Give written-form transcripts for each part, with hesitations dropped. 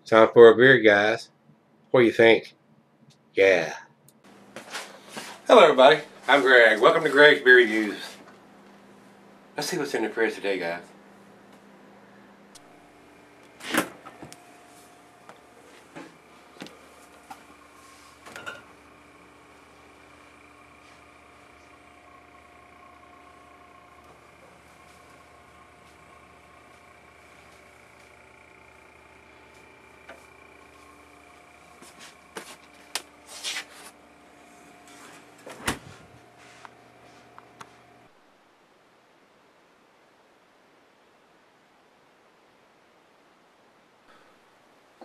Time for a beer, guys. What do you think? Yeah. Hello, everybody. I'm Greg. Welcome to Gregsbeerreviews. Let's see what's in the fridge today, guys.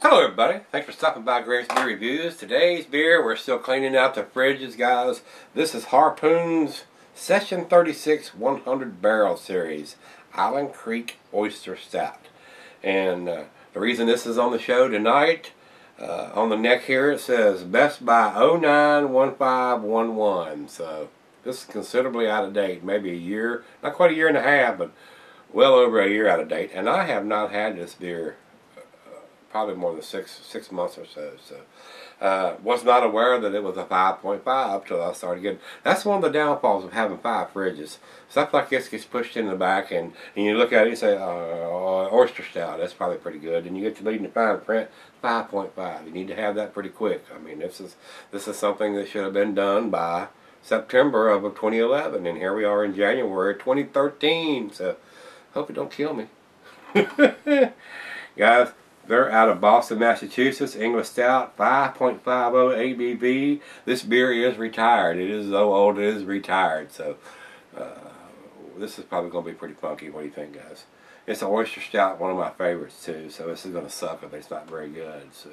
Hello, everybody. Thanks for stopping by Gregsbeerreviews. Today's beer, we're still cleaning out the fridges, guys. This is Harpoon's Session 36 100 Barrel Series Island Creek Oyster Stout. And the reason this is on the show tonight, on the neck here it says Best by 091511. So this is considerably out of date. Maybe a year, not quite a year and a half, but well over a year out of date. And I have not had this beer probably more than six months or so. So was not aware that it was a 5.5 till I started getting. That's one of the downfalls of having 5 fridges. Stuff like this gets pushed in the back, and you look at it and say, Oyster Stout, that's probably pretty good. And you get to read in the fine print, 5.5. You need to have that pretty quick. I mean, this is something that should have been done by September of 2011, and here we are in January 2013. So hope it don't kill me. Guys, they're out of Boston, Massachusetts. English Stout, 5.50 ABV. This beer is retired. It is so old, it is retired. So this is probably going to be pretty funky. What do you think, guys? It's an Oyster Stout, one of my favorites, too. So this is going to suck if it's not very good. So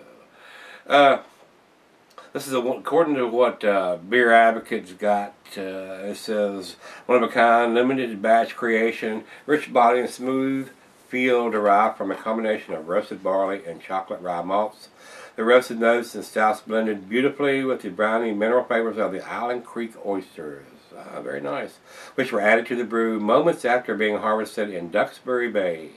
this is according to what Beer Advocate's got. It says, one of a kind, limited batch creation, rich body and smooth feel derived from a combination of roasted barley and chocolate rye malts. The roasted notes and stouts blended beautifully with the browny mineral flavors of the Island Creek oysters. Very nice. Which were added to the brew moments after being harvested in Duxbury Bay.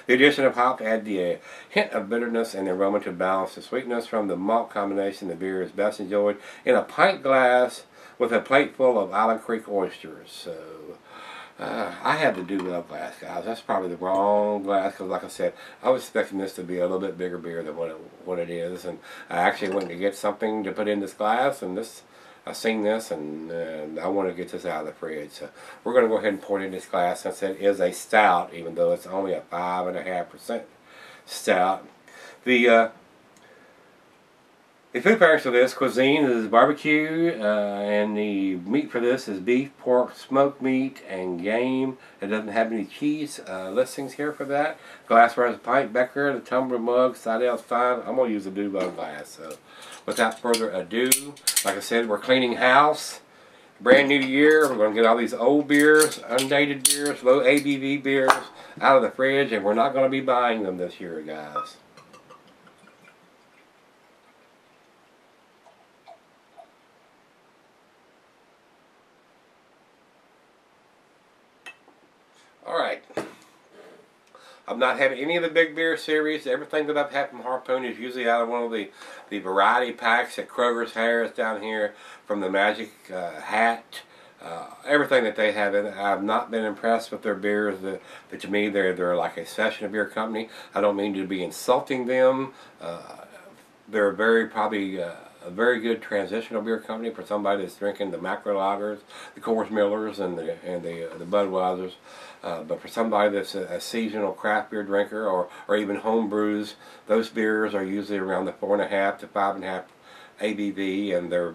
The addition of hop added a hint of bitterness and aroma to balance the sweetness from the malt combination. The beer is best enjoyed in a pint glass with a plate full of Island Creek oysters. So I had the do-love glass, guys. That's probably the wrong glass because, like I said, I was expecting this to be a little bit bigger beer than what it is. And I actually went to get something to put in this glass, and I seen this, and I want to get this out of the fridge. So we're going to go ahead and pour it in this glass since it is a stout, even though it's only a 5.5% stout. The food pairings for this cuisine is barbecue, and the meat for this is beef, pork, smoked meat, and game. It doesn't have any cheese listings here for that. Glassware has a pint, becker, the tumbler, mug, Seidel's fine. I'm going to use a do-love glass. So without further ado, like I said, we're cleaning house. Brand new year, we're going to get all these old beers, undated beers, low ABV beers out of the fridge, and we're not going to be buying them this year, guys. Alright, I've not had any of the big beer series. Everything that I've had from Harpoon is usually out of one of the variety packs that Kroger's has down here, from the Magic Hat. Everything that they have in it. I've not been impressed with their beers. But to me, they're like a session beer company. I don't mean to be insulting them. They're probably a very good transitional beer company for somebody that's drinking the macro lagers, the Coors Millers, and the Budweisers. But for somebody that's a seasonal craft beer drinker, or even home brews, those beers are usually around the 4.5 to 5.5 ABV, and they're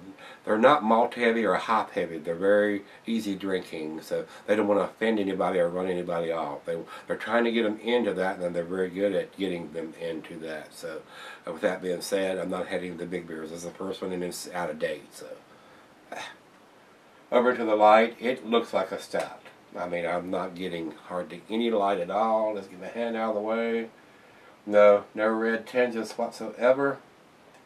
not malt heavy or hop heavy. They're very easy drinking, so they don't want to offend anybody or run anybody off. They're trying to get them into that, and they're very good at getting them into that. So with that being said, I'm not heading the big beers. This is the first one, and it's out of date. So over to the light, it looks like a stout. I mean, I'm not getting hardly any light at all. Let's get my hand out of the way. No red tinges whatsoever.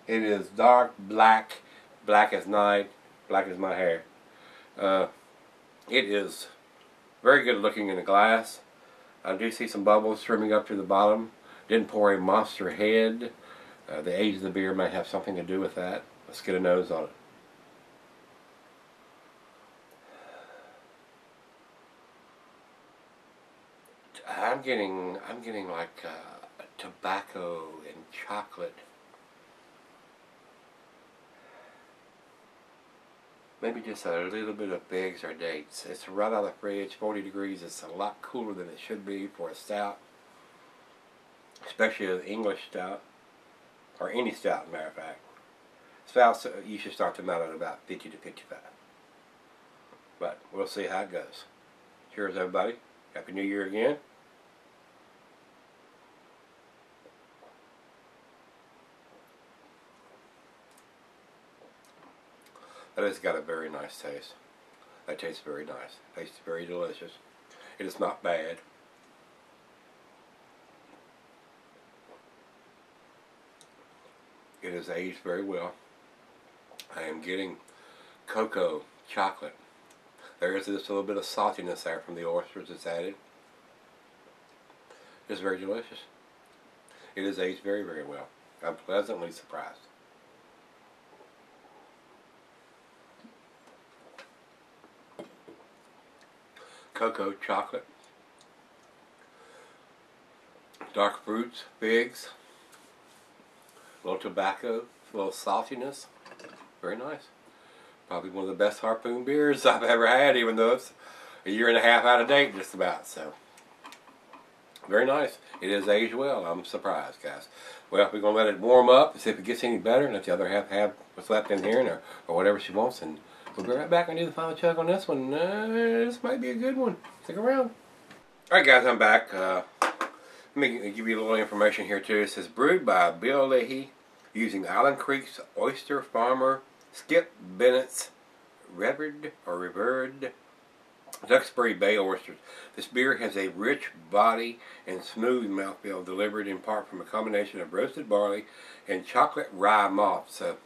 It is dark black, black as night, black as my hair. It is very good looking in the glass. I do see some bubbles trimming up to the bottom. Didn't pour a monster head. The age of the beer may have something to do with that. Let's get a nose on it. I'm getting like tobacco and chocolate. Maybe just a little bit of Biggs or dates. It's right out of the fridge, 40 degrees. It's a lot cooler than it should be for a stout, especially an English stout, or any stout, as a matter of fact. Stouts, you should start them out at about 50 to 55. But we'll see how it goes. Cheers, everybody. Happy New Year again. That has got a very nice taste. That tastes very nice. It tastes very delicious. It is not bad. It is aged very well. I am getting cocoa, chocolate. There is just a little bit of saltiness there from the oysters that's added. It's very delicious. It is aged very, very well. I'm pleasantly surprised. Cocoa, chocolate, dark fruits, figs, a little tobacco, a little saltiness. Very nice. Probably one of the best Harpoon beers I've ever had, even though it's a year and a half out of date just about. So, very nice. It is aged well. I'm surprised, guys. Well, we're going to let it warm up and see if it gets any better, and let the other half have what's left in here, or whatever she wants, and we'll be right back and do the final chug on this one. This might be a good one. Stick around. Alright guys, I'm back. Let me give you a little information here too. It says brewed by Bill Leahy using Island Creek's Oyster Farmer Skip Bennett's revered Duxbury Bay oysters. This beer has a rich body and smooth mouthfeel delivered in part from a combination of roasted barley and chocolate rye malt. So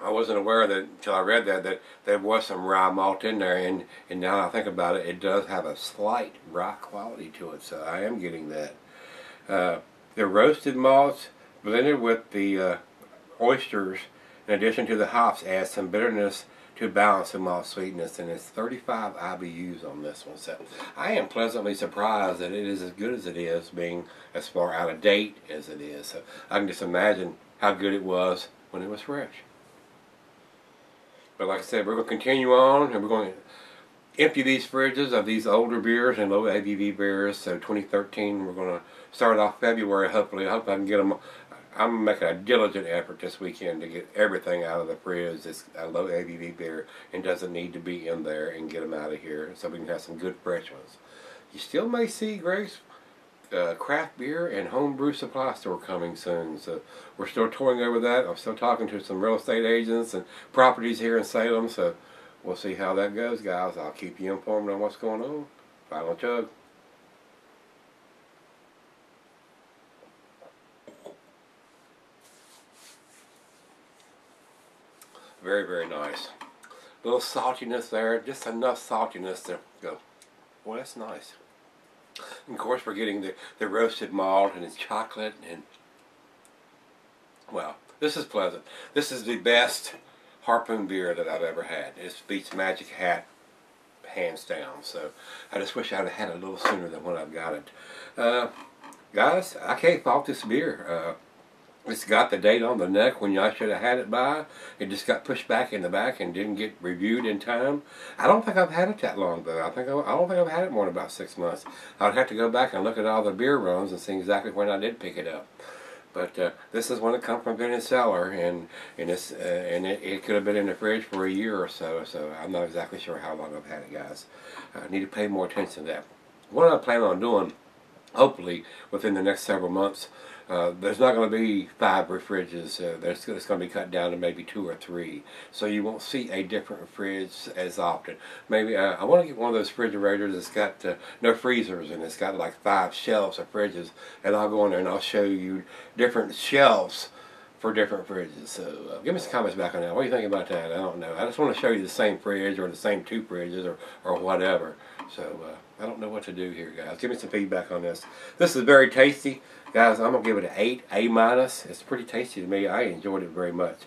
I wasn't aware that until I read that there was some rye malt in there, and now I think about it, it does have a slight rye quality to it, so I am getting that. The roasted malts blended with the oysters, in addition to the hops, add some bitterness to balance the malt sweetness, and it's 35 IBUs on this one. So I am pleasantly surprised that it is as good as it is, being as far out of date as it is. So I can just imagine how good it was when it was fresh. But like I said, we're going to continue on, and we're going to empty these fridges of these older beers and low ABV beers. So 2013, we're going to start off February, hopefully. I hope I can get them. I'm making a diligent effort this weekend to get everything out of the fridge that's a low ABV beer and doesn't need to be in there, and get them out of here so we can have some good fresh ones. You still may see Greg's craft beer and homebrew supply store coming soon, so we're still touring over that. I'm still talking to some real estate agents and properties here in Salem, so we'll see how that goes, guys. I'll keep you informed on what's going on. Final chug. Very, very nice. A little saltiness there, just enough saltiness to go, well, that's nice. And of course, we're getting the roasted malt, and it's chocolate, and well, this is pleasant. This is the best Harpoon beer that I've ever had. It beats Magic Hat hands down. So I just wish I'd have had it a little sooner than when I've got it. Guys, I can't fault this beer. It's got the date on the neck when I should have had it by. It just got pushed back in the back and didn't get reviewed in time. I don't think I've had it that long, though. I don't think I've had it more than about 6 months. I'd have to go back and look at all the beer runs and see exactly when I did pick it up. But this is one that comes from Vintage Cellar, and it could have been in the fridge for a year or so. So I'm not exactly sure how long I've had it, guys. I need to pay more attention to that. What I plan on doing, hopefully within the next several months, there's not going to be 5 fridges. It's going to be cut down to maybe 2 or 3, so you won't see a different fridge as often. Maybe I want to get one of those refrigerators that's got no freezers, and it's got like 5 shelves of fridges, and I'll go in there and I'll show you different shelves for different fridges. So give me some comments back on that. What do you think about that? I don't know. I just want to show you the same fridge, or the same 2 fridges, or whatever. So I don't know what to do here, guys. Give me some feedback on this. This is very tasty, guys. I'm gonna give it an 8, A-. It's pretty tasty to me. I enjoyed it very much.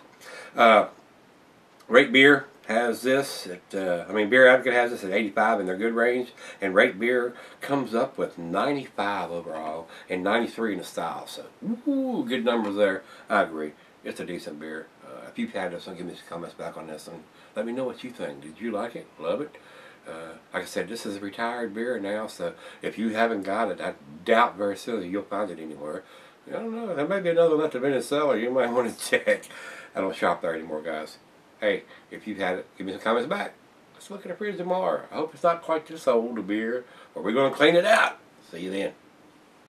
Rate Beer has this at, Beer Advocate has this at 85 in their good range, and Rate Beer comes up with 95 overall and 93 in the style. So, woo, good numbers there. I agree. It's a decent beer. If you've had this one, give me some comments back on this one. Let me know what you think. Did you like it? Love it? Like I said, this is a retired beer now, so if you haven't got it, I doubt very soon you'll find it anywhere. I don't know. There may be another left in the cellar. You might want to check. I don't shop there anymore, guys. Hey, if you've had it, give me some comments back. Let's look at the fridge tomorrow. I hope it's not quite this old, a beer, or we're going to clean it out. See you then.